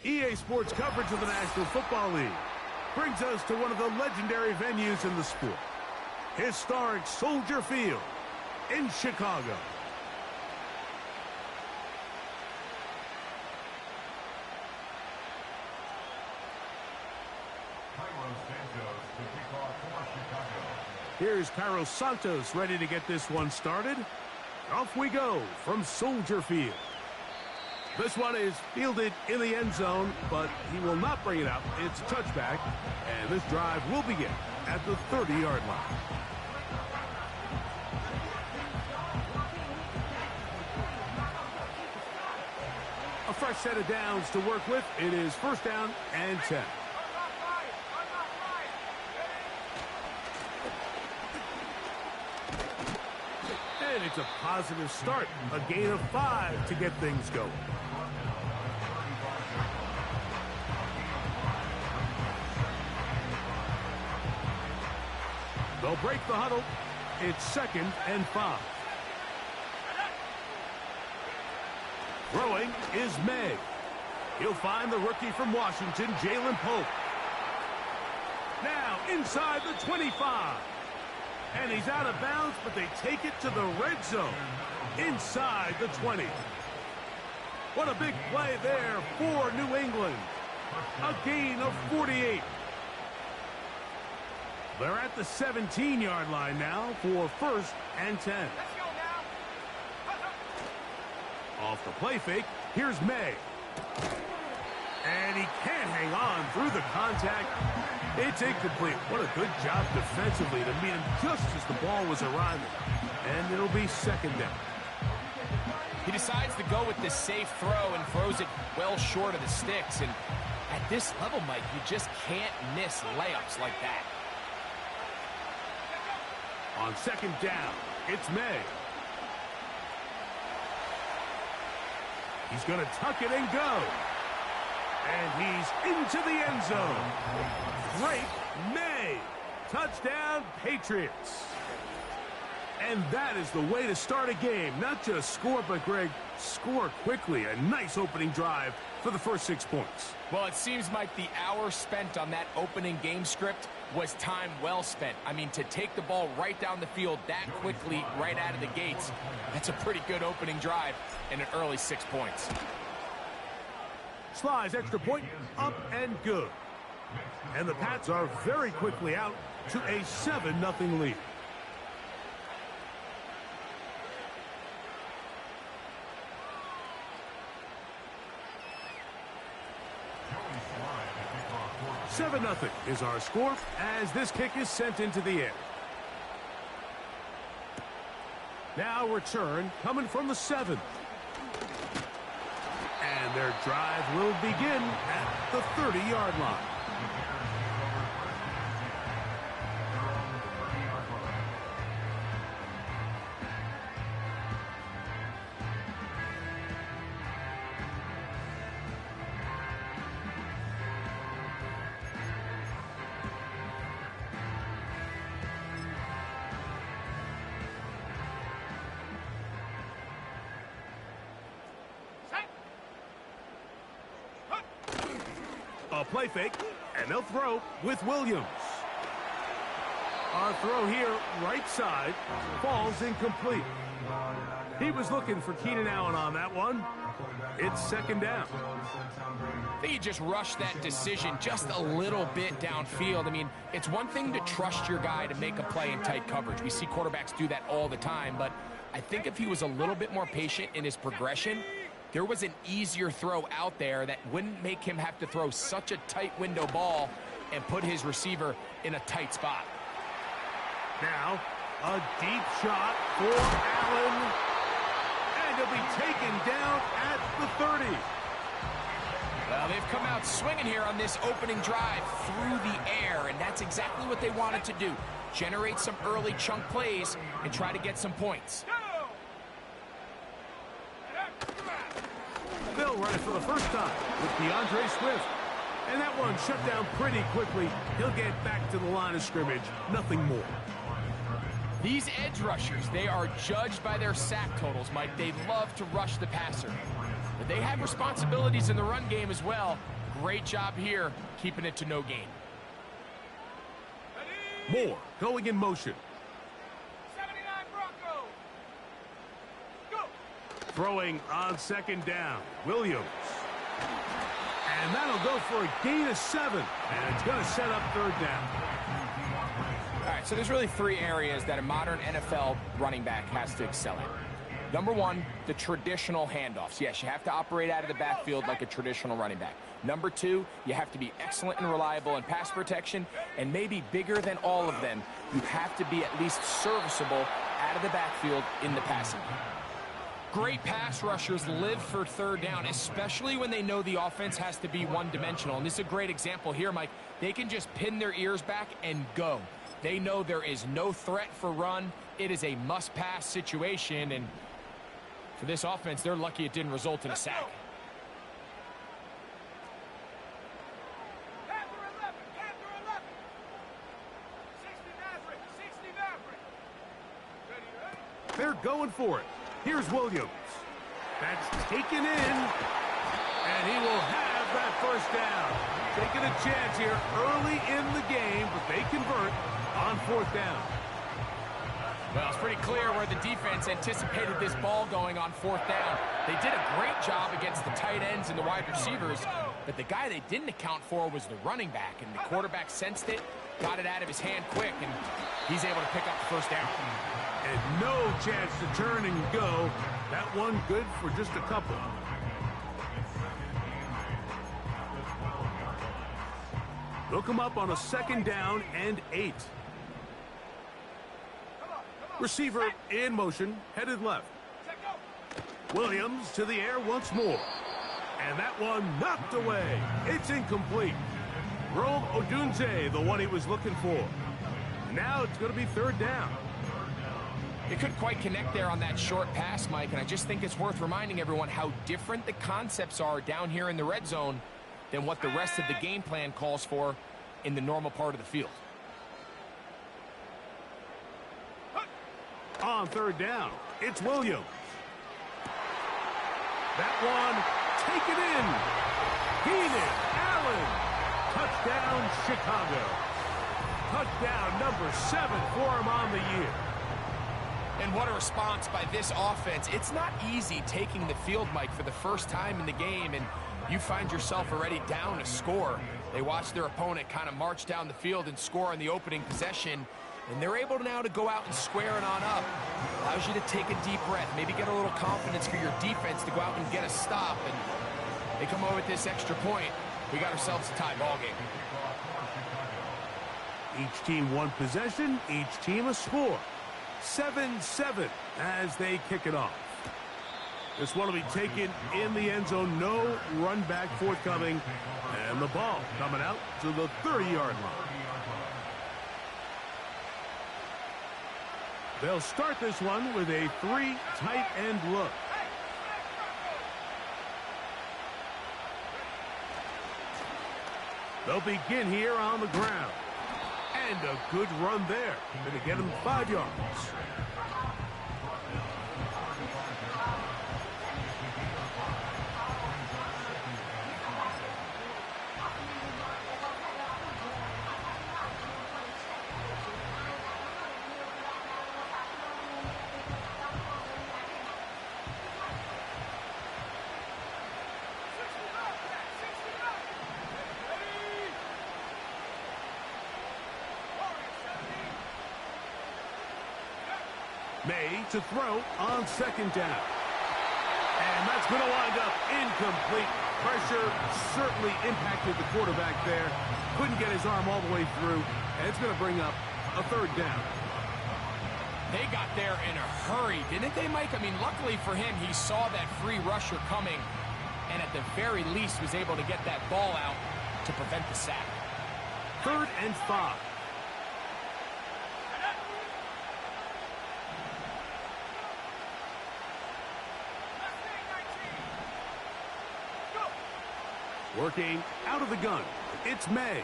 EA Sports coverage of the National Football League brings us to one of the legendary venues in the sport, historic Soldier Field in Chicago. Here's Cairo Santos ready to get this one started. Off we go from Soldier Field. This one is fielded in the end zone, but he will not bring it up. It's a touchback, and this drive will begin at the 30-yard line. A fresh set of downs to work with. It is first down and 10. And it's a positive start. A gain of 5 to get things going. They'll break the huddle. It's 2nd and 5. Throwing is May. He'll find the rookie from Washington, Jalen Pope. Now inside the 25. And he's out of bounds, but they take it to the red zone inside the 20. What a big play there for New England. A gain of 48. They're at the 17-yard line now for 1st and 10. Off the play fake, here's May. And he can't hang on through the contact. It's incomplete. What a good job defensively to meet him just as the ball was arriving. And it'll be 2nd down. He decides to go with this safe throw and throws it well short of the sticks. And at this level, Mike, you just can't miss layups like that. On 2nd down, it's May. He's going to tuck it and go. And he's into the end zone. Drake May. Touchdown, Patriots. And that is the way to start a game. Not just score, but, Greg, score quickly. A nice opening drive for the first 6 points. Well, it seems like the hour spent on that opening game script was time well spent. I mean, to take the ball right down the field that quickly right out of the gates, that's a pretty good opening drive and an early 6 points. Slice extra point, up and good. And the Pats are very quickly out to a 7-0 lead. Seven 0 is our score as this kick is sent into the air. Now return coming from the 7th. And their drive will begin at the 30-yard line. A play fake, and they'll throw with Williams. Our throw here, right side, falls incomplete. He was looking for Keenan Allen on that one. It's 2nd down. I think you just rushed that decision just a little bit downfield. I mean, it's one thing to trust your guy to make a play in tight coverage. We see quarterbacks do that all the time, but I think if he was a little bit more patient in his progression, there was an easier throw out there that wouldn't make him have to throw such a tight window ball and put his receiver in a tight spot. Now, a deep shot for Allen. And he'll be taken down at the 30. Well, they've come out swinging here on this opening drive through the air, and that's exactly what they wanted to do. Generate some early chunk plays and try to get some points. They'll run it for the first time with DeAndre Swift. And that one shut down pretty quickly. He'll get back to the line of scrimmage. Nothing more. These edge rushers, they are judged by their sack totals, Mike. They love to rush the passer. But they have responsibilities in the run game as well. great job here keeping it to no gain. Moore going in motion. 79 Broncos. Go. Throwing on second down. Williams. And that'll go for a gain of 7. And it's going to set up third down. All right, so there's really 3 areas that a modern NFL running back has to excel in. Number 1, the traditional handoffs. Yes, you have to operate out of the backfield like a traditional running back. Number 2, you have to be excellent and reliable in pass protection. And maybe bigger than all of them, you have to be at least serviceable out of the backfield in the passing game. Great pass rushers live for third down, especially when they know the offense has to be one-dimensional. And this is a great example here, Mike. They can just pin their ears back and go. They know there is no threat for run. It is a must-pass situation, and for this offense, they're lucky it didn't result in a sack. They're going for it. Here's Williams. That's taken in, and he will have that first down. Taking a chance here early in the game, but they convert on fourth down. Well, it's pretty clear where the defense anticipated this ball going on fourth down. They did a great job against the tight ends and the wide receivers, but the guy they didn't account for was the running back, and the quarterback sensed it, got it out of his hand quick, and he's able to pick up the first down. And no chance to turn and go. That one good for just a couple. They'll come up on a second down and 8. Receiver in motion, headed left. Williams to the air once more. And that one knocked away. It's incomplete. Rome Odunze, the one he was looking for. Now it's going to be third down. They couldn't quite connect there on that short pass, Mike, and I just think it's worth reminding everyone how different the concepts are down here in the red zone than what the rest of the game plan calls for in the normal part of the field. On third down, it's Williams. That one taken in. Keenan Allen. Touchdown, Chicago. Touchdown number 7 for him on the year. And what a response by this offense. It's not easy taking the field, Mike, for the first time in the game, and you find yourself already down a score. They watch their opponent kind of march down the field and score on the opening possession, and they're able now to go out and square it on up. Allows you to take a deep breath, maybe get a little confidence for your defense to go out and get a stop, and they come over with this extra point. We got ourselves a tie ball game. Each team one possession, each team a score. 7-7 as they kick it off. This one will be taken in the end zone. No run back forthcoming. And the ball coming out to the 30-yard line. They'll start this one with a 3 tight end look. They'll begin here on the ground. And a good run there. Going to get him 5 yards. May to throw on second down. And that's going to wind up incomplete. Pressure certainly impacted the quarterback there. Couldn't get his arm all the way through. And it's going to bring up a third down. They got there in a hurry, didn't they, Mike? I mean, luckily for him, he saw that free rusher coming and at the very least was able to get that ball out to prevent the sack. 3rd and 5. Working out of the gun, it's May.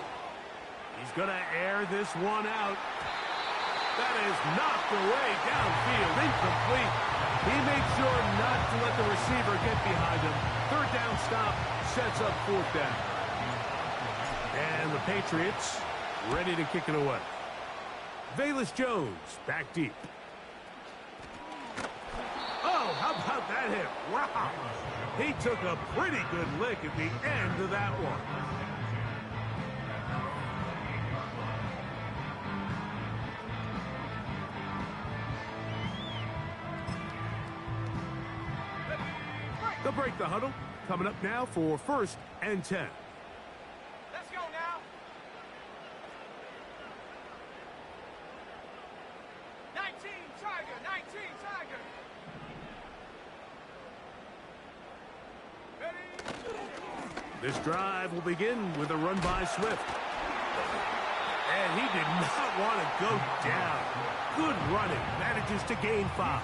He's going to air this one out. That is knocked away downfield, incomplete. He made sure not to let the receiver get behind him. 3rd down stop sets up 4th down. And the Patriots ready to kick it away. Velus Jones back deep. Oh, how about that hit? Wow. He took a pretty good lick at the end of that one. They'll break the huddle. Coming up now for 1st and 10. Let's go now. 19 Tiger, 19 Tiger. Ready? This drive will begin with a run by Swift. And he did not want to go down. Good running. Manages to gain 5.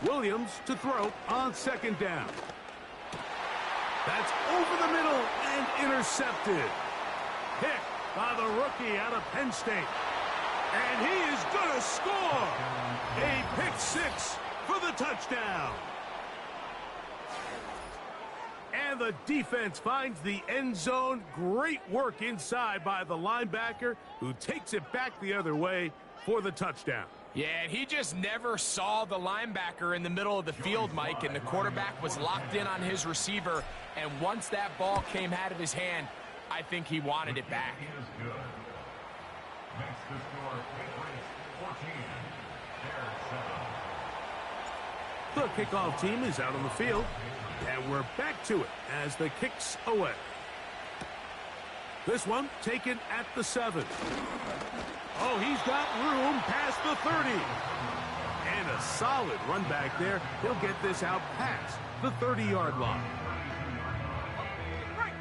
Williams to throw on 2nd down. That's over the middle and intercepted. Picked by the rookie out of Penn State. And he is going to score. A pick 6 for the touchdown. And the defense finds the end zone. Great work inside by the linebacker, who takes it back the other way for the touchdown. Yeah, and he just never saw the linebacker in the middle of the field, Mike, and the quarterback was locked in on his receiver, and once that ball came out of his hand, I think he wanted it back. Next to score, Patriots 14, The kickoff team is out on the field, and we're back to it as the kick's away. This one taken at the 7. Oh, he's got room past the 30. And a solid run back there. He'll get this out past the 30-yard line. Right.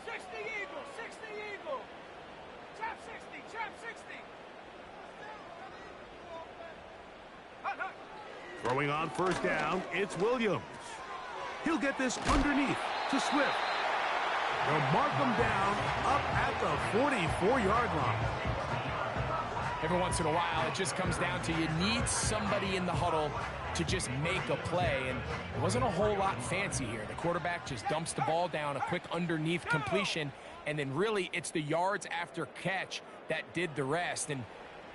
60 Eagle, 60 Eagle. Trap 60, trap 60. Hut, hut. Throwing on 1st down, it's Williams. He'll get this underneath to Swift. They'll mark him down up at the 44-yard line. Every once in a while, it just comes down to you need somebody in the huddle to just make a play, and it wasn't a whole lot fancy here. The quarterback just dumps the ball down, a quick underneath completion, and then really it's the yards after catch that did the rest, and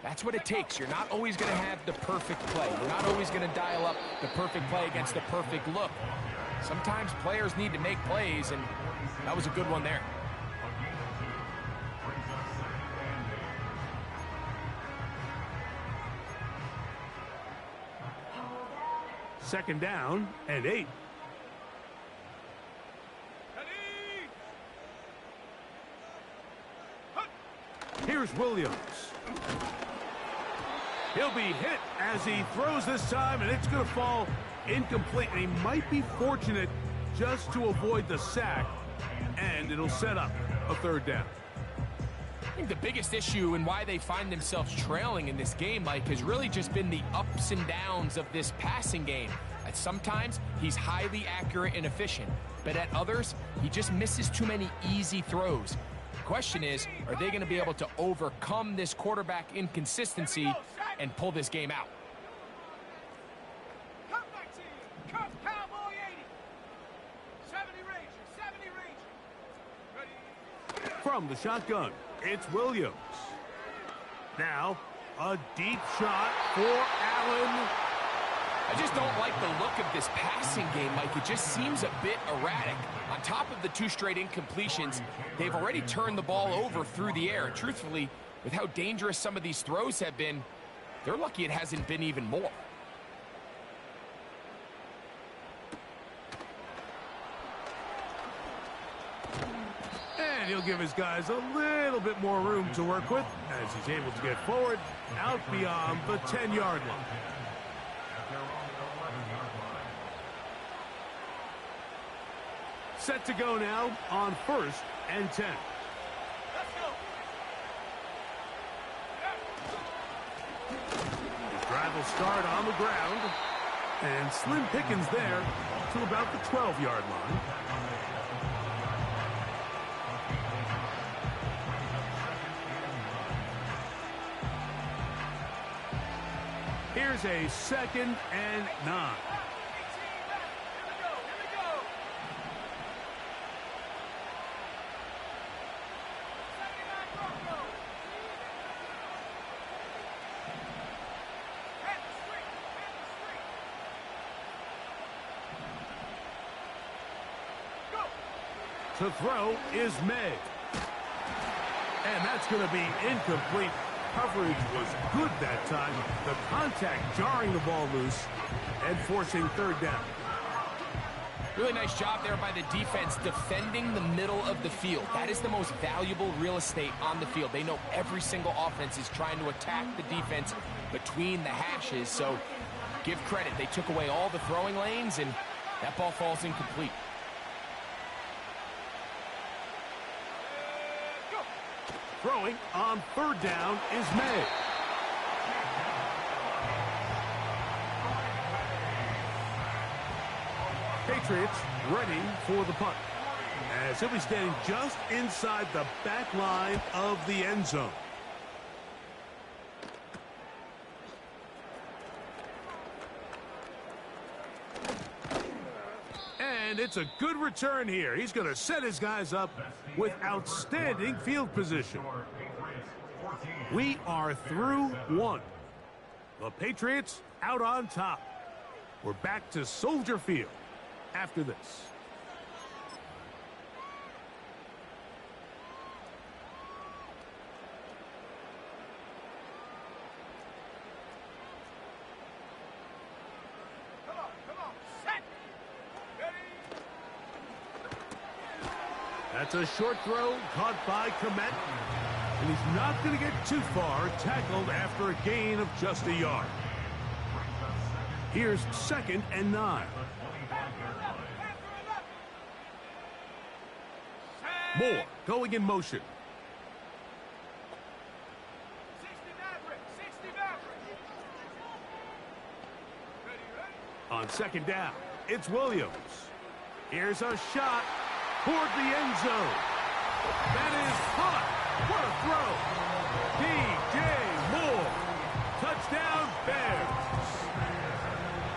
that's what it takes. You're not always going to have the perfect play. You're not always going to dial up the perfect play against the perfect look. Sometimes players need to make plays, and that was a good one there. Second down and 8. Ready? Here's Williams. He'll be hit as he throws this time, and it's going to fall incomplete. And he might be fortunate just to avoid the sack, and it'll set up a 3rd down. I think the biggest issue and why they find themselves trailing in this game, Mike, has really just been the ups and downs of this passing game. At sometimes, he's highly accurate and efficient, but at others, he just misses too many easy throws. The question is, are they going to be able to overcome this quarterback inconsistency and pull this game out? Come back to you. Come, Cowboy 80. 70 Ranger, 70 Ranger. Ready? From the shotgun, it's Williams. Now, a deep shot for Allen. I just don't like the look of this passing game, Mike. It just seems a bit erratic. On top of the 2 straight incompletions, they've already turned the ball over through the air. Truthfully, with how dangerous some of these throws have been, they're lucky it hasn't been even more. And he'll give his guys a little bit more room to work with as he's able to get forward out beyond the 10-yard line. Set to go now on 1st and 10. Let's go. He's driving will start on the ground. And slim pickings there to about the 12-yard line. Here's a 2nd and 9. To throw is May. And that's going to be incomplete. Coverage was good that time. The contact jarring the ball loose and forcing 3rd down. Really nice job there by the defense defending the middle of the field. That is the most valuable real estate on the field. They know every single offense is trying to attack the defense between the hashes. So give credit. They took away all the throwing lanes, and that ball falls incomplete. Throwing on 3rd down is May. Patriots ready for the punt, as he'll be standing just inside the back line of the end zone. And it's a good return here. He's going to set his guys up with outstanding field position. We are through 1. The Patriots out on top. We're back to Soldier Field after this. That's a short throw caught by Komet. And he's not going to get too far, tackled after a gain of just a yard. Here's 2nd and 9. Moore going in motion. 60 On 2nd down, it's Williams. Here's a shot toward the end zone. That is caught. What a throw. DJ Moore. Touchdown, Bears.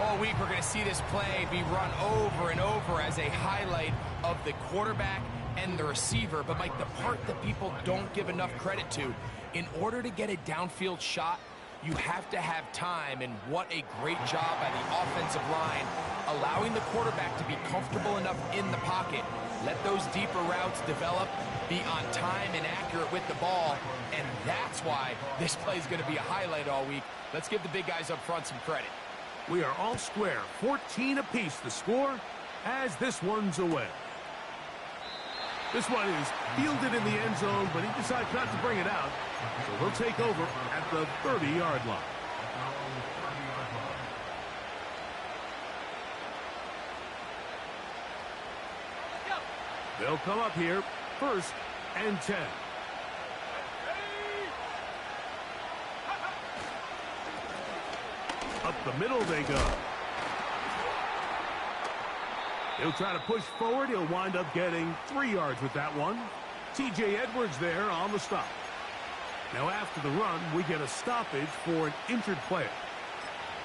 All week we're going to see this play be run over and over as a highlight of the quarterback and the receiver. But, Mike, the part that people don't give enough credit to, in order to get a downfield shot, you have to have time, and what a great job by the offensive line, allowing the quarterback to be comfortable enough in the pocket, let those deeper routes develop, be on time and accurate with the ball, and that's why this play is going to be a highlight all week. Let's give the big guys up front some credit. We are all square, 14 apiece the score as this one's away. This one is fielded in the end zone, but he decides not to bring it out, so he'll take over at the 30-yard line. They'll come up here, 1st and 10. Up the middle they go. He'll try to push forward. He'll wind up getting 3 yards with that one. T.J. Edwards there on the stop. Now after the run, we get a stoppage for an injured player.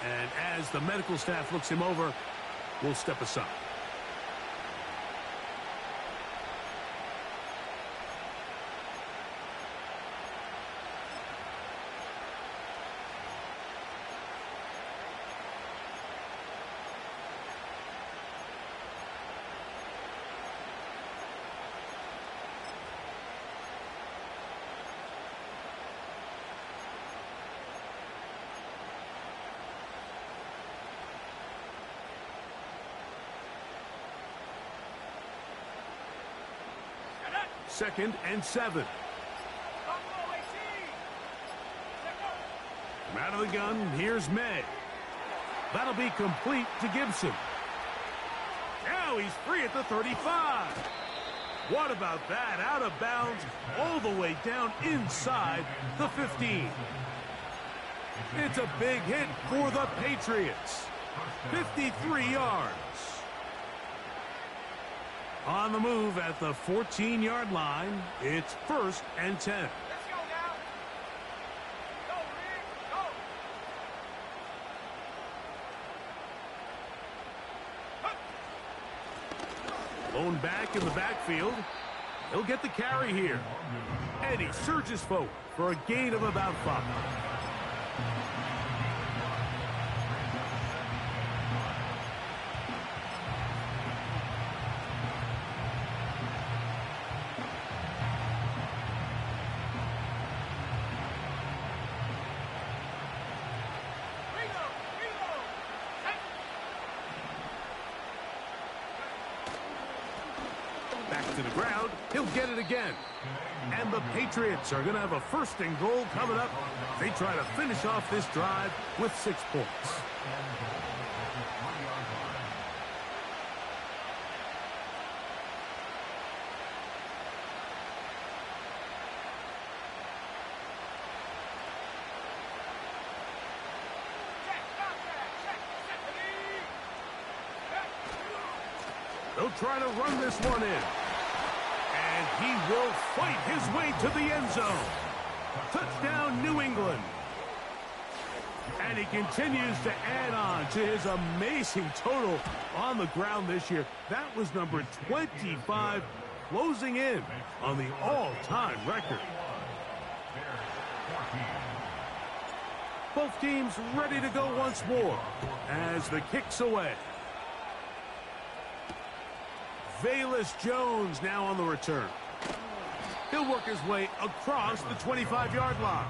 And as the medical staff looks him over, we'll step aside. Second and 7. From out of the gun, here's May. That'll be complete to Gibson. Now he's free at the 35. What about that? Out of bounds all the way down inside the 15. It's a big hit for the Patriots. 53 yards. On the move at the 14-yard line, it's 1st and 10. Let's go now. Go, Rick. Go. Blown back in the backfield. He'll get the carry here. And he surges forward for a gain of about 5. Back to the ground. He'll get it again. And the Patriots are going to have a 1st and goal coming up. They try to finish off this drive with 6 points. They'll try to run this one in. And he will fight his way to the end zone. Touchdown, New England. And he continues to add on to his amazing total on the ground this year. That was number 25, closing in on the all-time record. Both teams ready to go once more as the kick's away. Velus Jones now on the return. He'll work his way across the 25-yard line.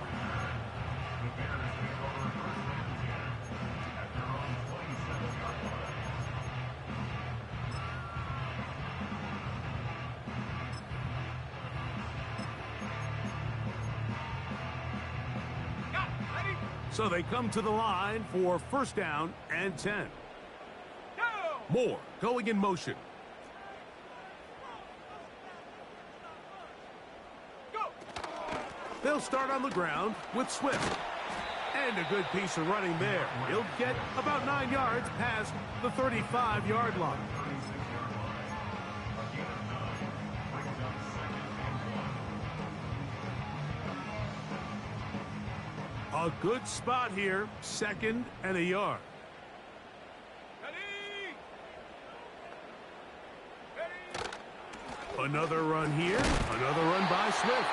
So they come to the line for 1st down and 10. Moore going in motion. They'll start on the ground with Swift. And a good piece of running there. He'll get about 9 yards past the 35-yard line. A good spot here, 2nd and a yard. Another run here, another run by Swift.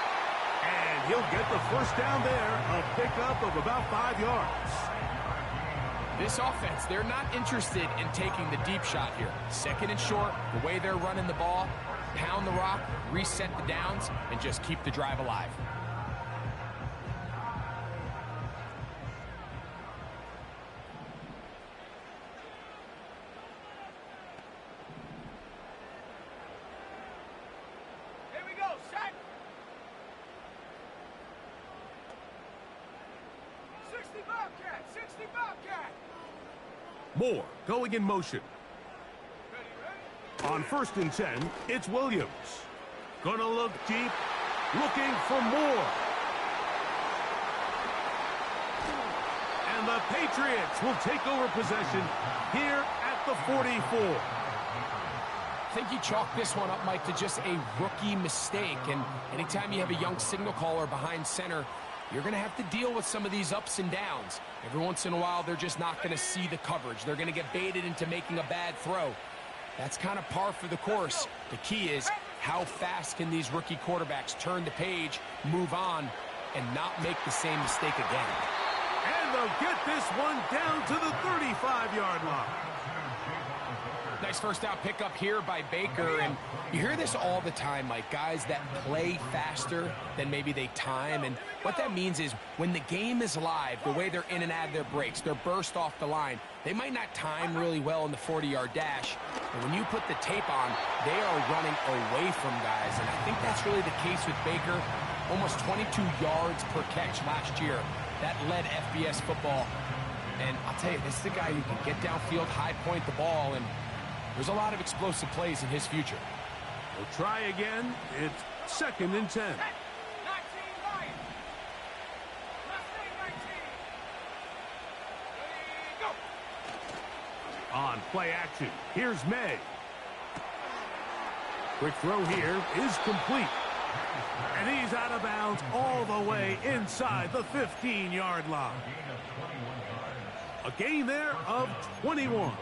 And he'll get the 1st down there, a pickup of about 5 yards. This offense, they're not interested in taking the deep shot here. 2nd and short, the way they're running the ball, pound the rock, reset the downs, and just keep the drive alive. Moore going in motion. On 1st and 10, it's Williams. Gonna look deep, looking for more. And the Patriots will take over possession here at the 44. I think you chalk this one up, Mike, to just a rookie mistake. And anytime you have a young signal caller behind center, you're going to have to deal with some of these ups and downs. Every once in a while, they're just not going to see the coverage. They're going to get baited into making a bad throw. That's kind of par for the course. The key is how fast can these rookie quarterbacks turn the page, move on, and not make the same mistake again. And they'll get this one down to the 35-yard line. Nice 1st down pickup here by Baker, and you hear this all the time, like guys that play faster than maybe they time, and what that means is when the game is live, the way they're in and out of their breaks, they're burst off the line, they might not time really well in the 40-yard dash, but when you put the tape on, they are running away from guys, and I think that's really the case with Baker. Almost 22 yards per catch last year. That led FBS football, and I'll tell you, this is the guy who can get downfield, high point the ball, and there's a lot of explosive plays in his future. We'll try again. It's 2nd and 10. On play action, here's May. Quick throw here is complete. And he's out of bounds all the way inside the 15-yard line. A gain there of 21.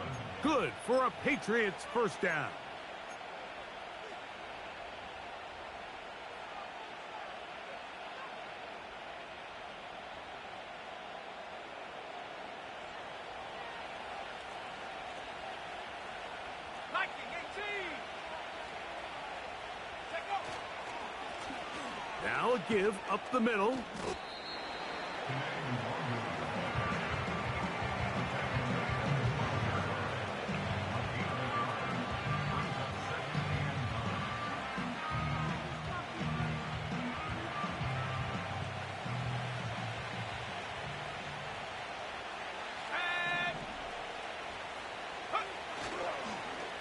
Good for a Patriots first down. Now a give up the middle.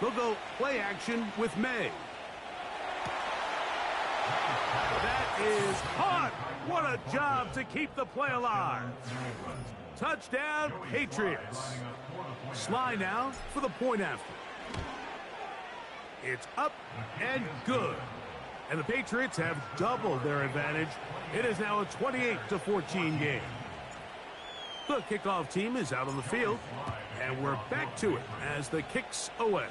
They'll go play action with May. That is hot. What a job to keep the play alive. Touchdown, Patriots. Sly now for the point after. It's up and good. And the Patriots have doubled their advantage. It is now a 28-14 game. The kickoff team is out on the field, and we're back to it as the kick's away.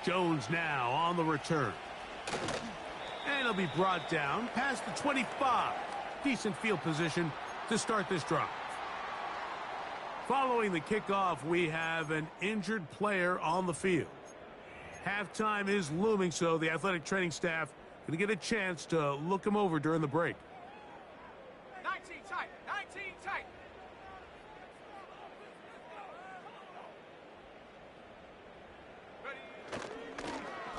Jones now on the return. And he'll be brought down past the 25. Decent field position to start this drive. Following the kickoff, we have an injured player on the field. Halftime is looming, so the athletic training staff going to get a chance to look him over during the break. 19 tight, 19 tight.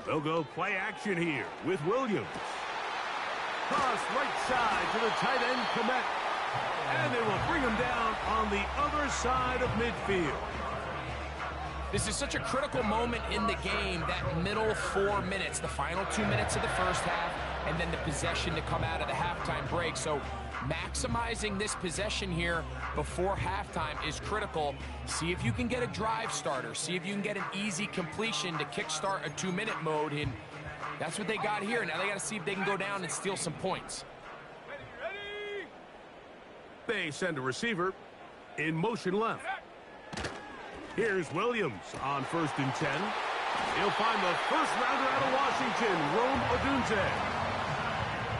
They'll go play action here with Williams. Cross right side to the tight end, Komet. And they will bring him down on the other side of midfield. This is such a critical moment in the game, that middle 4 minutes, the final 2 minutes of the first half, and then the possession to come out of the halftime break. So maximizing this possession here before halftime is critical. See if you can get a drive starter. See if you can get an easy completion to kickstart a 2-minute mode. And that's what they got here. Now they got to see if they can go down and steal some points. Ready. They send a receiver in motion left. Here's Williams on 1st and 10. He'll find the first rounder out of Washington, Rome Odunze.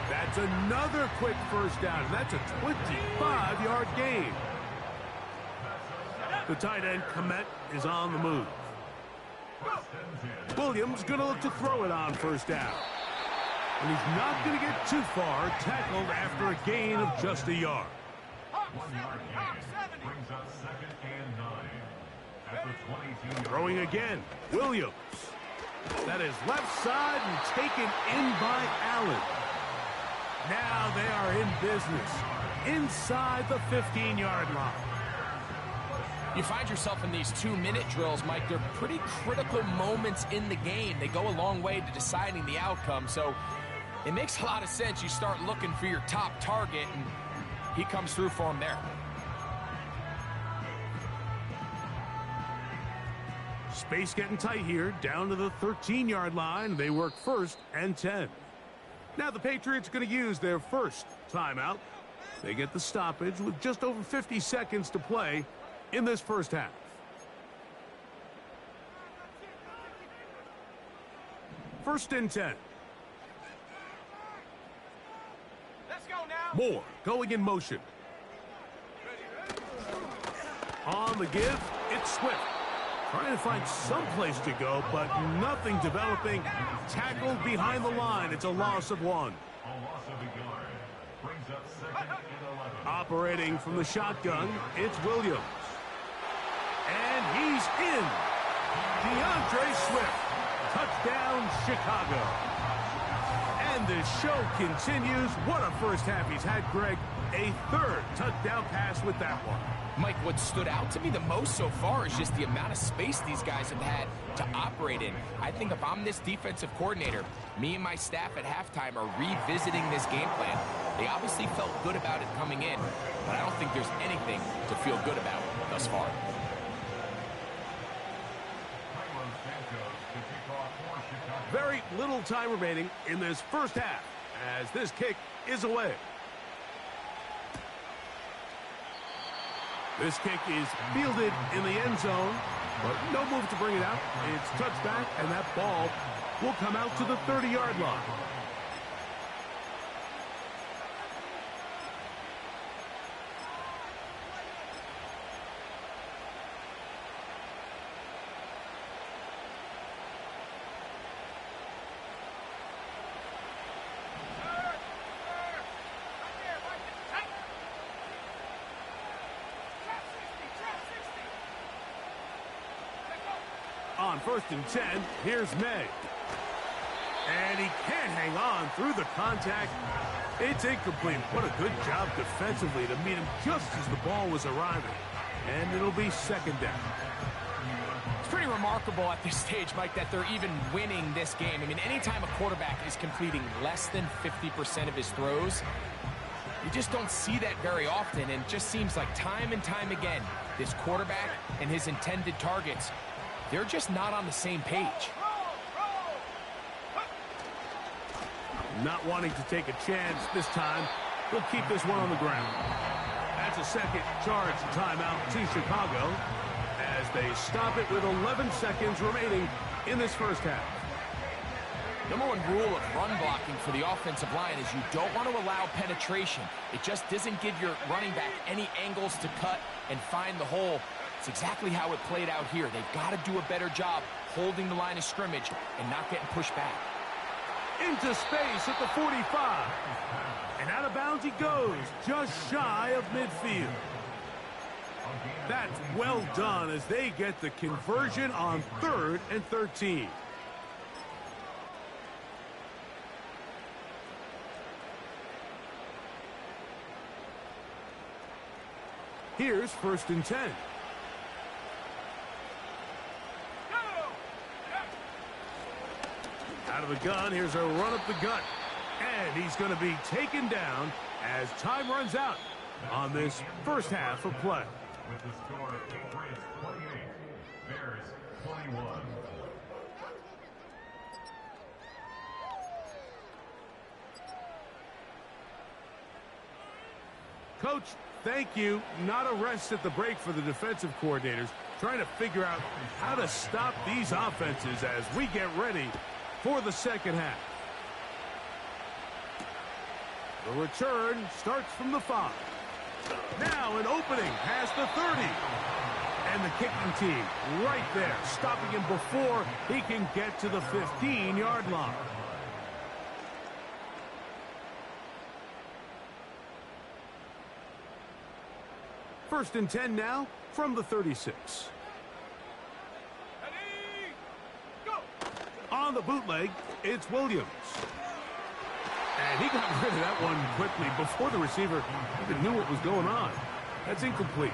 That's another quick first down. That's a 25-yard gain. The tight end, Komet, is on the move. Williams going to look to throw it on 1st down. And he's not going to get too far, tackled after a gain of just a yard. Brings up 2nd and 9 at the 22. Throwing again, Williams. That is left side and taken in by Allen. Now they are in business inside the 15-yard line. You find yourself in these 2-minute drills, Mike. They're pretty critical moments in the game. They go a long way to deciding the outcome. So it makes a lot of sense. You start looking for your top target, and he comes through for him there. Space getting tight here, down to the 13-yard line. They work 1st and 10. Now the Patriots are going to use their first timeout. They get the stoppage with just over 50 seconds to play in this first half. First and 10. Let's go now. Moore going in motion. On the give, it's Swift. Trying to find some place to go, but nothing developing. Tackled behind the line. It's a loss of 1. A loss of a yard. Brings up 2nd and 11. Operating from the shotgun, it's Williams. And he's in. DeAndre Swift. Touchdown, Chicago. And the show continues. What a first half he's had, Greg. A 3rd touchdown pass with that one. Mike, what stood out to me the most so far is just the amount of space these guys have had to operate in. I think if I'm this defensive coordinator, me and my staff at halftime are revisiting this game plan. They obviously felt good about it coming in, but I don't think there's anything to feel good about thus far. Very little time remaining in this first half as this kick is away. This kick is fielded in the end zone, but no move to bring it out. It's touched back, and that ball will come out to the 30-yard line. On 1st and 10, here's May. And he can't hang on through the contact. It's incomplete. What a good job defensively to meet him just as the ball was arriving. And it'll be second down. It's pretty remarkable at this stage, Mike, that they're even winning this game. I mean, anytime a quarterback is completing less than 50% of his throws, you just don't see that very often. And it just seems like time and time again, this quarterback and his intended targets, they're just not on the same page. Not wanting to take a chance this time, he'll keep this one on the ground. That's a second charge timeout to Chicago as they stop it with 11 seconds remaining in this first half. Number one rule of run blocking for the offensive line is you don't want to allow penetration. It just doesn't give your running back any angles to cut and find the hole. It's exactly how it played out here. They've got to do a better job holding the line of scrimmage and not getting pushed back. Into space at the 45. And out of bounds he goes, just shy of midfield. That's well done as they get the conversion on 3rd and 13. Here's 1st and 10. Out of the gun, here's a run up the gut. And he's going to be taken down as time runs out on this first half of play. With the score, Patriots 28, Bears 21. Coach, thank you. Not a rest at the break for the defensive coordinators, trying to figure out how to stop these offenses as we get ready for the second half. The return starts from the 5. Now an opening past the 30. And the kicking team right there, stopping him before he can get to the 15-yard line. First and 10 now from the 36. On the bootleg, it's Williams. And he got rid of that one quickly before the receiver even knew what was going on. That's incomplete.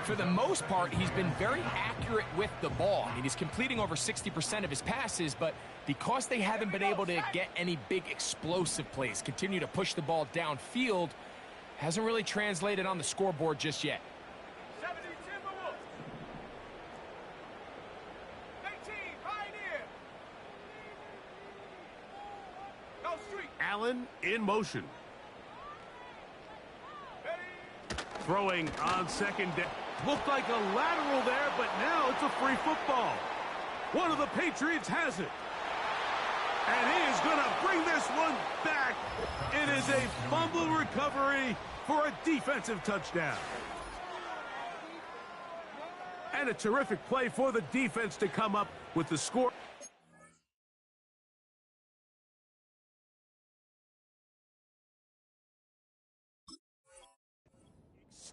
For the most part, he's been very accurate with the ball. I mean, he's completing over 60% of his passes, but because they haven't been able to get any big explosive plays, continue to push the ball downfield, hasn't really translated on the scoreboard just yet. Allen in motion. Throwing on second down. Looked like a lateral there, but now it's a free football. One of the Patriots has it. And he is going to bring this one back. It is a fumble recovery for a defensive touchdown. And a terrific play for the defense to come up with the score.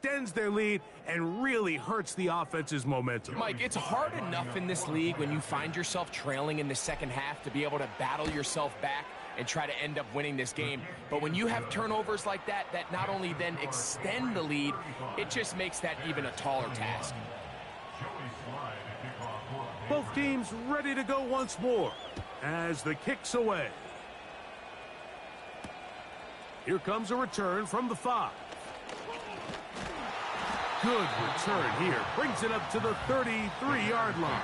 Extends their lead and really hurts the offense's momentum. Mike, it's hard enough in this league when you find yourself trailing in the second half to be able to battle yourself back and try to end up winning this game. But when you have turnovers like that, that not only then extend the lead, it just makes that even a taller task. Both teams ready to go once more as the kick's away. Here comes a return from the 5. Good return here. Brings it up to the 33-yard line.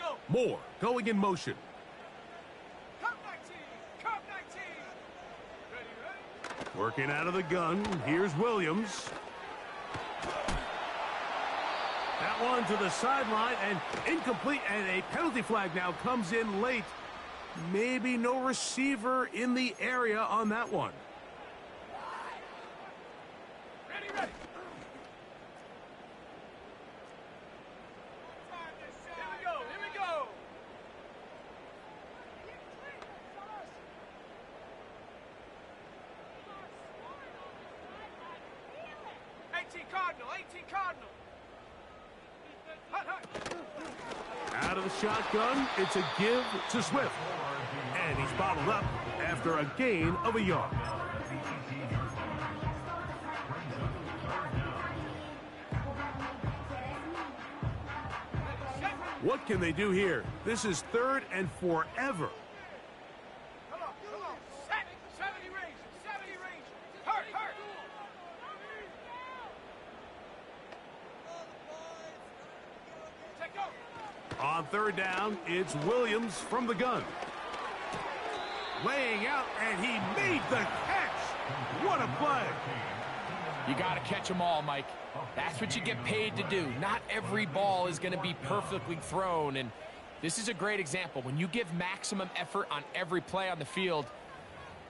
go. Moore going in motion. Cup 19. Cup 19. Ready, ready. Working out of the gun. Here's Williams. That one to the sideline and incomplete, and a penalty flag now comes in late. Maybe no receiver in the area on that one. Ready, ready. Here we go. Here we go. 18 Cardinal. 18 Cardinal. Hut, hut. Out of the shotgun, it's a give to Swift. And he's bottled up after a gain of a yard. What can they do here? This is 3rd and forever. Come on, come on. 70 range. 70 range. Hurt, hurt. Take over. On 3rd down, it's Williams from the gun. Laying out, and he made the catch. What a play. You got to catch them all, Mike. That's what you get paid to do. Not every ball is going to be perfectly thrown, and this is a great example. When you give maximum effort on every play on the field,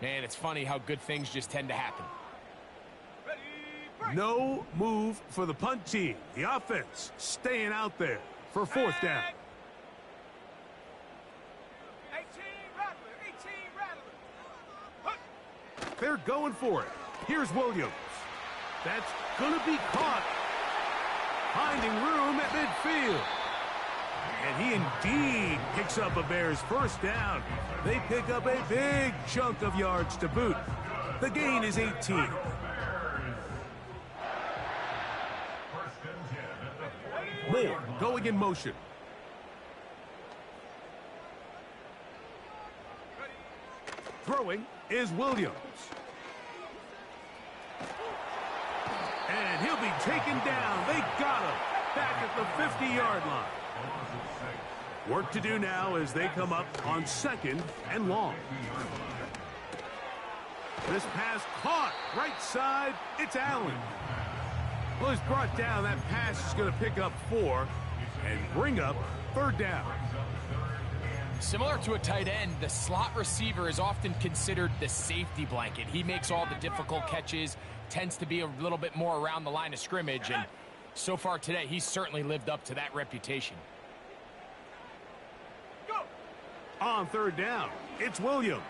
man, it's funny how good things just tend to happen. Ready, break. No move for the punt team. The offense staying out there for 4th down. 18 Rattler. 18 Rattler. Hut. They're going for it. Here's Williams. That's going to be caught. Finding room at midfield. And he indeed picks up a Bears 1st down. They pick up a big chunk of yards to boot. The gain is 18. Moore going in motion. Throwing is Williams. And he'll be taken down. They got him back at the 50-yard line. Work to do now as they come up on 2nd and long. This pass caught right side. It's Allen. Well, he's brought down. That pass is going to pick up 4 and bring up 3rd down. Similar to a tight end, the slot receiver is often considered the safety blanket. He makes all the difficult catches, tends to be a little bit more around the line of scrimmage, and so far today, he's certainly lived up to that reputation. Go. On 3rd down, it's Williams.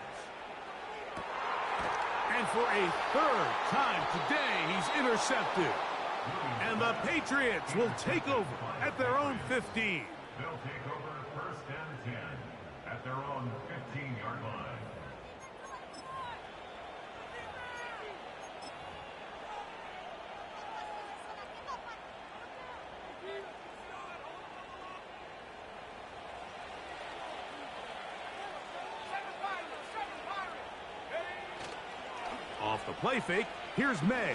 And for a 3rd time today, he's intercepted. And the Patriots will take over at their own 15. They'll take over 1st and 10 at their own 15-yard line. Off the play fake, here's May.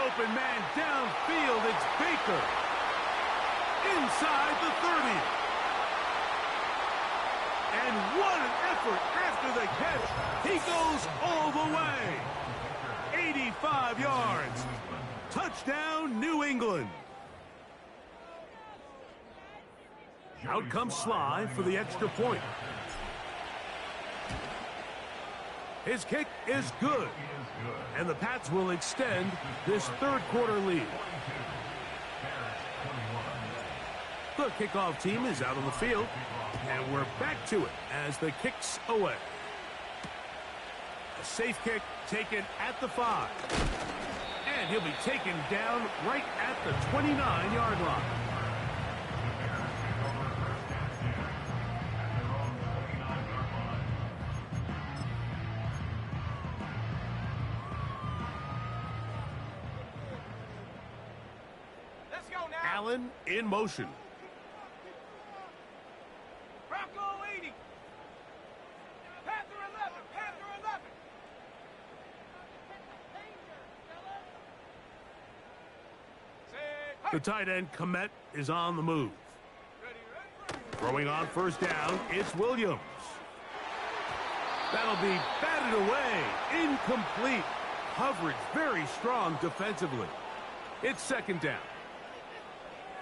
Open man downfield, it's Baker. Inside the 30. And what an effort after the catch. He goes all the way. 85 yards. Touchdown, New England. Out comes Sly for the extra point. His kick is good. And the Pats will extend this 3rd quarter lead. The kickoff team is out on the field, and we're back to it as the kick's away. A safe kick taken at the 5. And he'll be taken down right at the 29-yard line. Let's go now. Allen in motion. Bronco 80. Panther 11. Panther 11. The tight end, Komet, is on the move. Ready, Throwing on first down, it's Williams. That'll be batted away. Incomplete. Coverage very strong defensively. It's second down.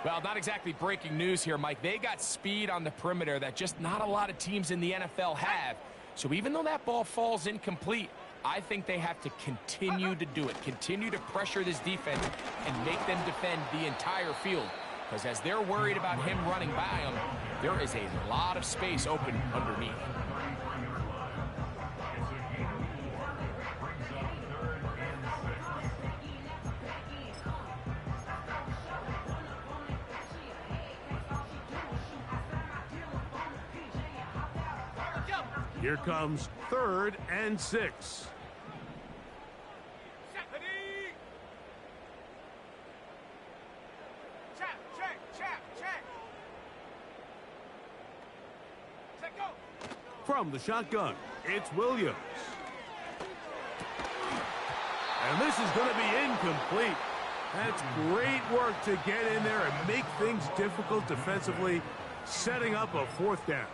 Well, not exactly breaking news here, Mike. They got speed on the perimeter that just not a lot of teams in the NFL have. So even though that ball falls incomplete, I think they have to continue to do it. Continue to pressure this defense and make them defend the entire field. Because as they're worried about him running by them, there is a lot of space open underneath. Here comes 3rd and 6. From the shotgun, it's Williams. And this is going to be incomplete. That's great work to get in there and make things difficult defensively, setting up a 4th down.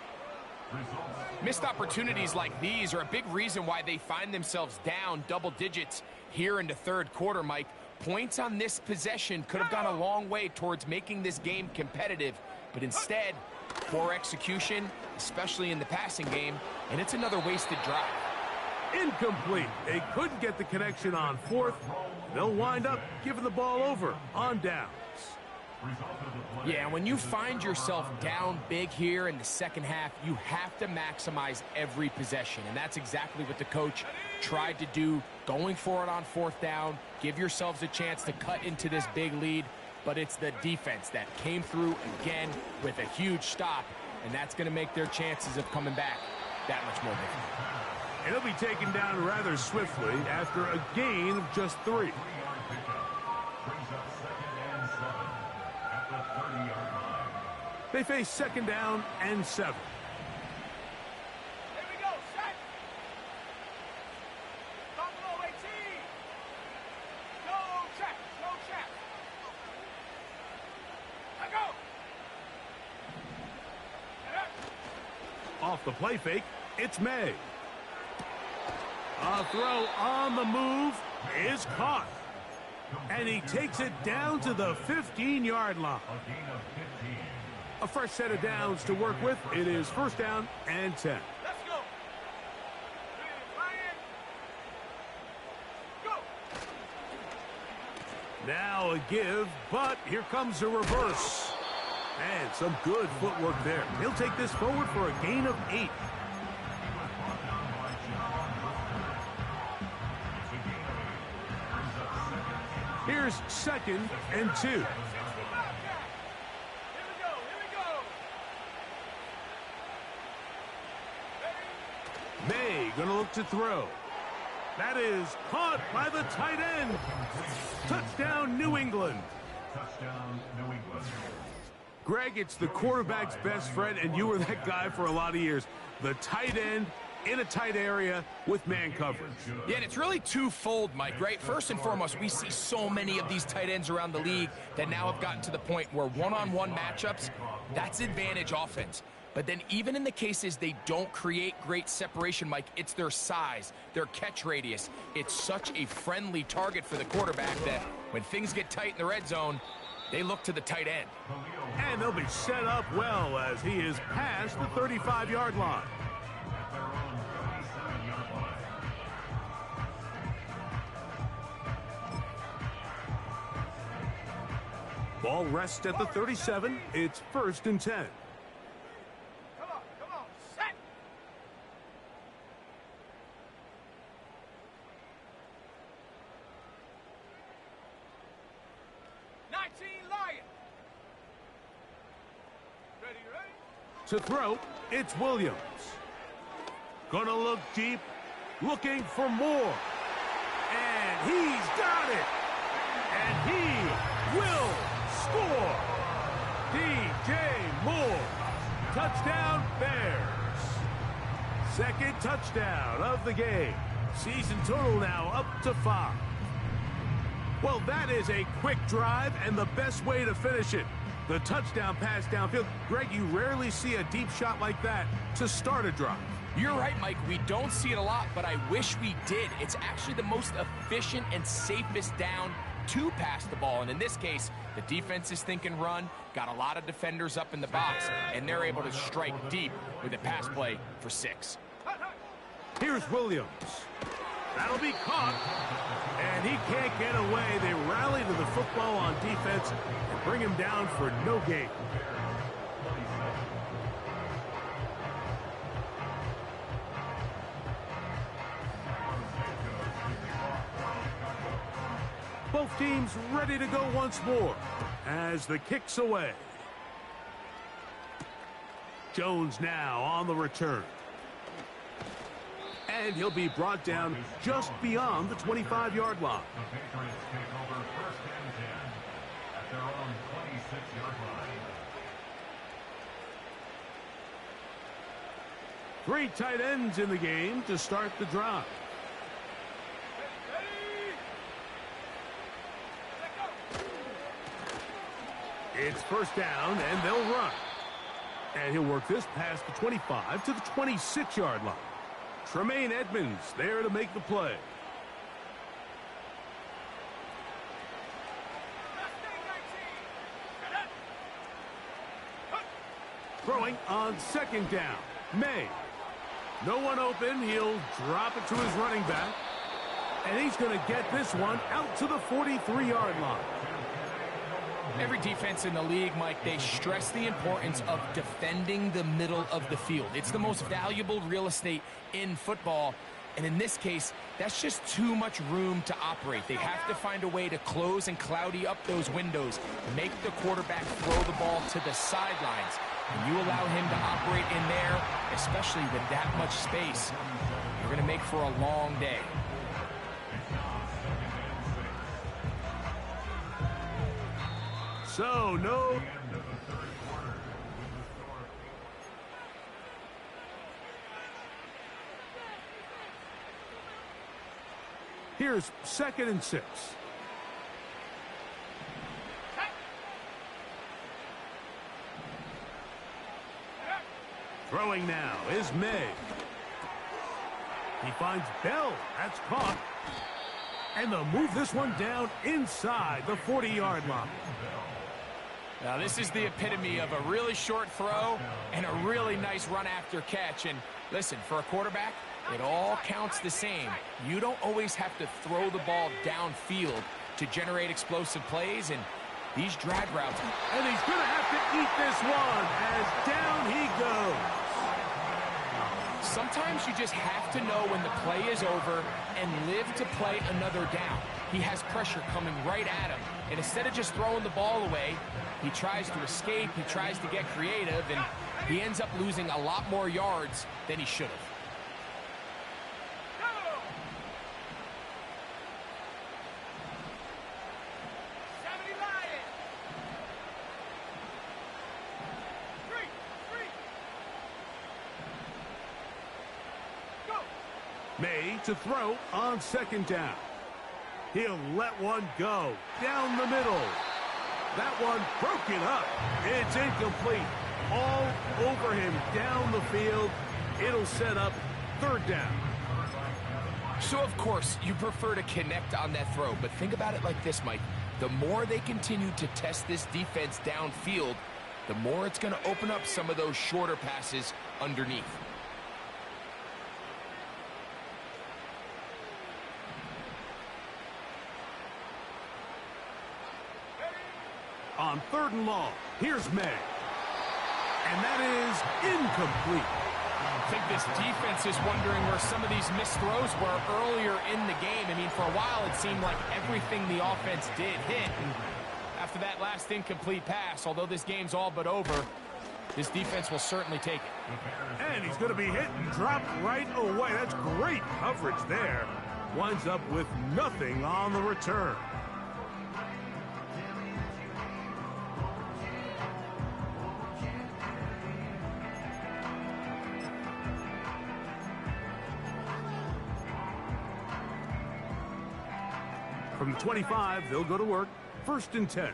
Missed opportunities like these are a big reason why they find themselves down double digits here in the 3rd quarter, Mike. Points on this possession could have gone a long way towards making this game competitive, but instead, poor execution, especially in the passing game, and it's another wasted drive. Incomplete. They couldn't get the connection on 4th. They'll wind up giving the ball over on downs. Yeah, when you find yourself down big here in the second half, you have to maximize every possession, and that's exactly what the coach tried to do, going for it on 4th down, give yourselves a chance to cut into this big lead, but it's the defense that came through again with a huge stop, and that's going to make their chances of coming back that much more difficult. And he'll be taken down rather swiftly after a gain of just 3. They face 2nd down and 7. Here we go, set. Buffalo 18. Go check, go check. Let go. Off the play fake, it's May. A throw on the move is caught. And he takes it down to the 15-yard line. A fresh set of downs to work with. It is 1st down and 10. Let's go. Ryan. Go. Now a give, but here comes a reverse. And some good footwork there. He'll take this forward for a gain of 8. Here's 2nd and 2. May gonna look to throw. That is caught by the tight end. Touchdown, New England. Touchdown, New England. Greg, it's the quarterback's best friend, and you were that guy for a lot of years. The tight end in a tight area with man coverage. Yeah, and it's really twofold, Mike, right? First and foremost, we see so many of these tight ends around the league that now have gotten to the point where one-on-one matchups, that's advantage offense. But then even in the cases they don't create great separation, Mike, it's their size, their catch radius. It's such a friendly target for the quarterback that when things get tight in the red zone, they look to the tight end. And they'll be set up well as he is past the 35-yard line. Ball rests at the 37. It's 1st and 10. Come on, set. Lion. Ready? To throw, it's Williams. Gonna look deep, looking for more. And he's got it. And he will score. DJ Moore. Touchdown, Bears. 2nd touchdown of the game. Season total now up to 5. Well, that is a quick drive and the best way to finish it. The touchdown pass downfield. Greg, you rarely see a deep shot like that to start a drive. You're right, Mike. We don't see it a lot, but I wish we did. It's actually the most efficient and safest down to pass the ball. And in this case, the defense is thinking run, got a lot of defenders up in the box, and they're able to strike deep with a pass play for 6. Here's Williams. That'll be caught. And he can't get away. They rally to the football on defense and bring him down for no gain. Both teams ready to go once more as the kick's away. Jones now on the return. And he'll be brought down just beyond the 25-yard line. The Patriots take over 1st and 10 at their own 26-yard line. 3 tight ends in the game to start the drive. It's 1st down, and they'll run. And he'll work this past the 25 to the 26-yard line. Tremaine Edmonds there to make the play. Throwing on 2nd down. May. No one open. He'll drop it to his running back. And he's going to get this one out to the 43-yard line. Every defense in the league, Mike, they stress the importance of defending the middle of the field. It's the most valuable real estate in football. And in this case, that's just too much room to operate. They have to find a way to close and cloudy up those windows, make the quarterback throw the ball to the sidelines. When you allow him to operate in there, especially with that much space, you're going to make for a long day. So, no. Here's 2nd and 6. Throwing now is May. He finds Bell. That's caught. And they'll move this one down inside the 40-yard line. Now, this is the epitome of a really short throw and a really nice run after catch. And listen, for a quarterback, it all counts the same. You don't always have to throw the ball downfield to generate explosive plays, and these drag routes. And he's going to have to eat this one as down he goes. Sometimes you just have to know when the play is over and live to play another down. He has pressure coming right at him. And instead of just throwing the ball away, he tries to escape, he tries to get creative, and he ends up losing a lot more yards than he should have. May to throw on 2nd down. He'll let one go down the middle. That one broken up. It's incomplete. All over him down the field. It'll set up 3rd down. So, of course, you prefer to connect on that throw, but think about it like this, Mike. The more they continue to test this defense downfield, the more it's going to open up some of those shorter passes underneath. On 3rd and long, here's May. And that is incomplete. I think this defense is wondering where some of these missed throws were earlier in the game. I mean, for a while, it seemed like everything the offense did hit. And after that last incomplete pass, although this game's all but over, this defense will certainly take it. And he's going to be hit and dropped right away. That's great coverage there. Winds up with nothing on the return. From the 25, they'll go to work. 1st and 10. Here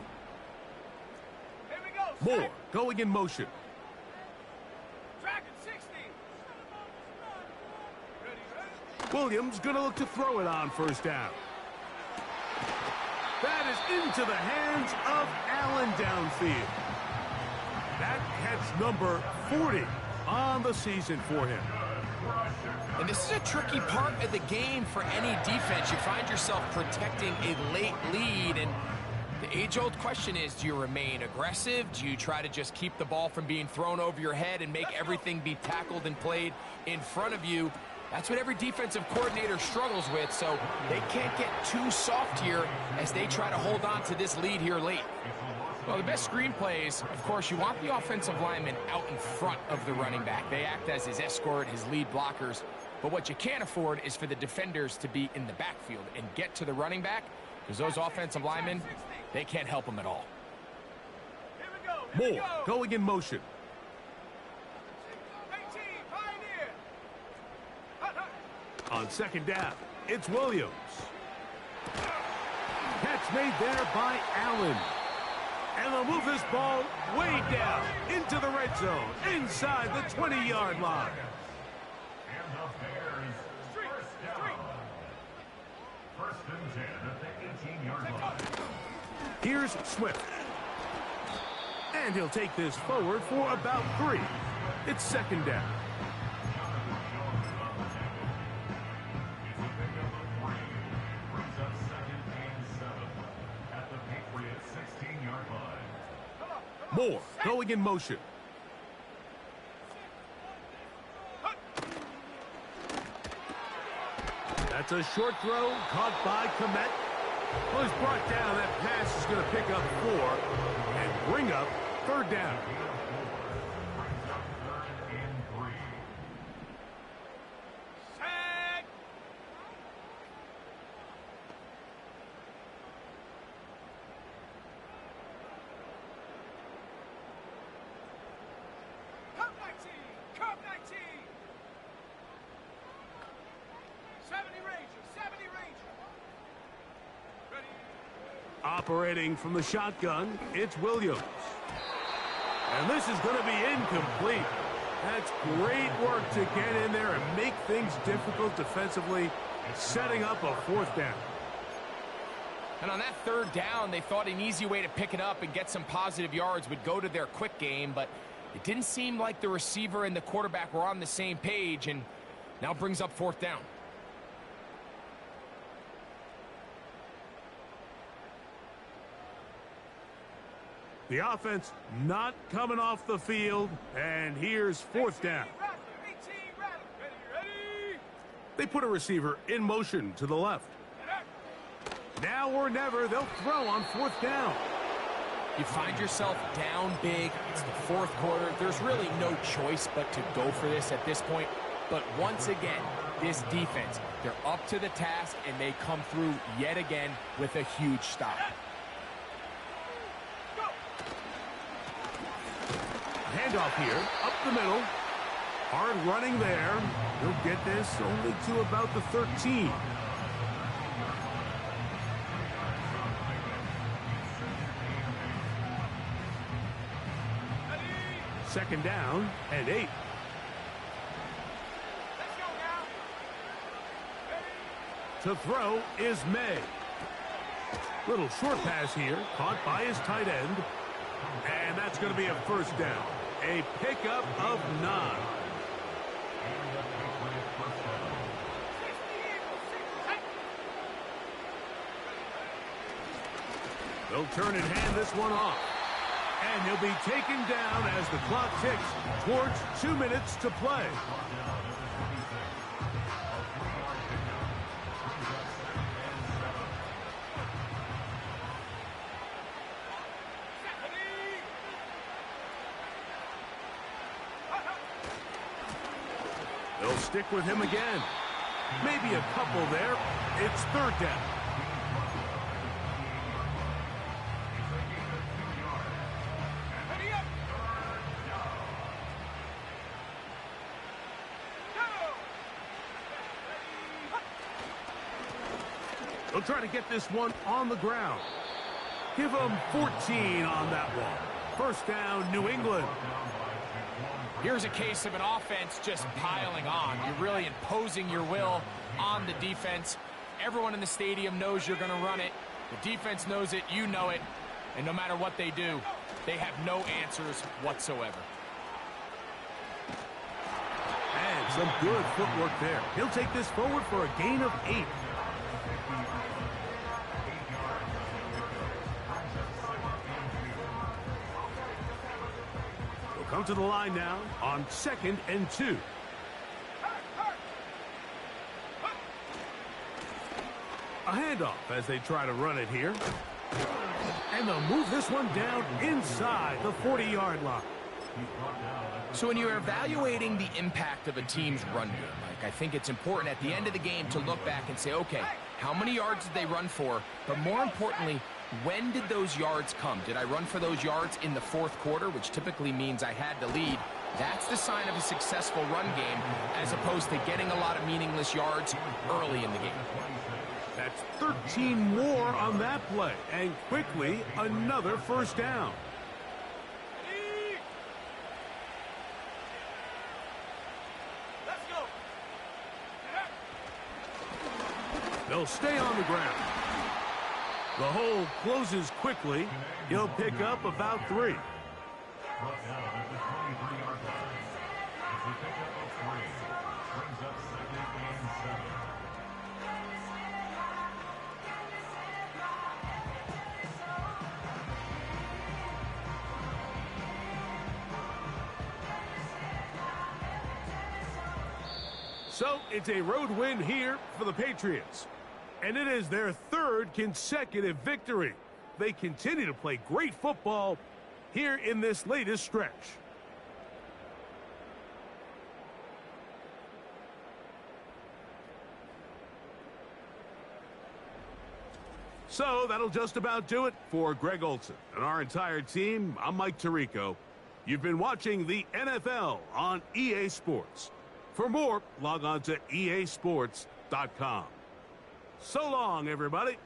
we go. Moore going in motion. Dragon 60. Ready. Williams going to look to throw it on first down. That is into the hands of Allen downfield. That catch number 40 on the season for him. And this is a tricky part of the game for any defense. You find yourself protecting a late lead, and the age-old question is, do you remain aggressive? Do you try to just keep the ball from being thrown over your head and make everything be tackled and played in front of you? That's what every defensive coordinator struggles with, so they can't get too soft here as they try to hold on to this lead here late. Well, the best screenplays, of course, you want the offensive lineman out in front of the running back. They act as his escort, his lead blockers. But what you can't afford is for the defenders to be in the backfield and get to the running back, because those offensive linemen, they can't help him at all. Here we go. Moore going in motion. 18, Pioneer. On second down, it's Williams. Catch made there by Allen. And they'll move this ball way down into the red zone, inside the 20-yard line. And the Bears first down. First and 10 at the 18-yard line. Here's Swift. And he'll take this forward for about 3. It's second down. Moore going in motion. That's a short throw caught by Komet. Well, he's brought down. That pass is going to pick up 4 and bring up third down. Sack. Cup 19. Cup 19. 70 Ranger. 70 Ranger. Ready. Operating from the shotgun, it's Williams. And this is going to be incomplete. That's great work to get in there and make things difficult defensively, setting up a fourth down. And on that third down, they thought an easy way to pick it up and get some positive yards would go to their quick game, but it didn't seem like the receiver and the quarterback were on the same page, and now brings up fourth down. The offense not coming off the field, and here's fourth down. 18 Rattler. Ready. They put a receiver in motion to the left. Now or never, they'll throw on fourth down. You find yourself down big. It's the fourth quarter. There's really no choice but to go for this at this point. But once again, this defense, they're up to the task, and they come through yet again with a huge stop. Handoff here, up the middle. Hard running there. He'll get this only to about the 13. Second down and 8. Let's go now. To throw is May. Little short pass here, caught by his tight end. And that's going to be a first down. A pickup of 9. They'll turn and hand this one off. And he'll be taken down as the clock ticks towards 2 minutes to play. They'll stick with him again. Maybe a couple there. It's third down. Ready up. Go. They'll try to get this one on the ground. Give them 14 on that one. First down, New England. Here's a case of an offense just piling on. You're really imposing your will on the defense. Everyone in the stadium knows you're going to run it. The defense knows it, you know it. And no matter what they do, they have no answers whatsoever. And some good footwork there. He'll take this forward for a gain of 8. He'll come to the line now on 2nd and 2. A handoff as they try to run it here. And they'll move this one down inside the 40-yard line. So when you're evaluating the impact of a team's run game, Mike, I think it's important at the end of the game to look back and say, okay, how many yards did they run for? But more importantly, when did those yards come? Did I run for those yards in the fourth quarter, which typically means I had the lead? That's the sign of a successful run game, as opposed to getting a lot of meaningless yards early in the game. That's 13 more on that play. And quickly, another first down. Let's go. They'll stay on the ground. The hole closes quickly. He'll pick up about 3. Brought down at the 23-yard line. As he picked up a 3. Brings up 2nd and 7. So it's a road win here for the Patriots. And it is their 3rd consecutive victory. They continue to play great football here in this latest stretch. So that'll just about do it for Greg Olsen and our entire team. I'm Mike Tirico. You've been watching the NFL on EA Sports. For more, log on to easports.com. So long, everybody.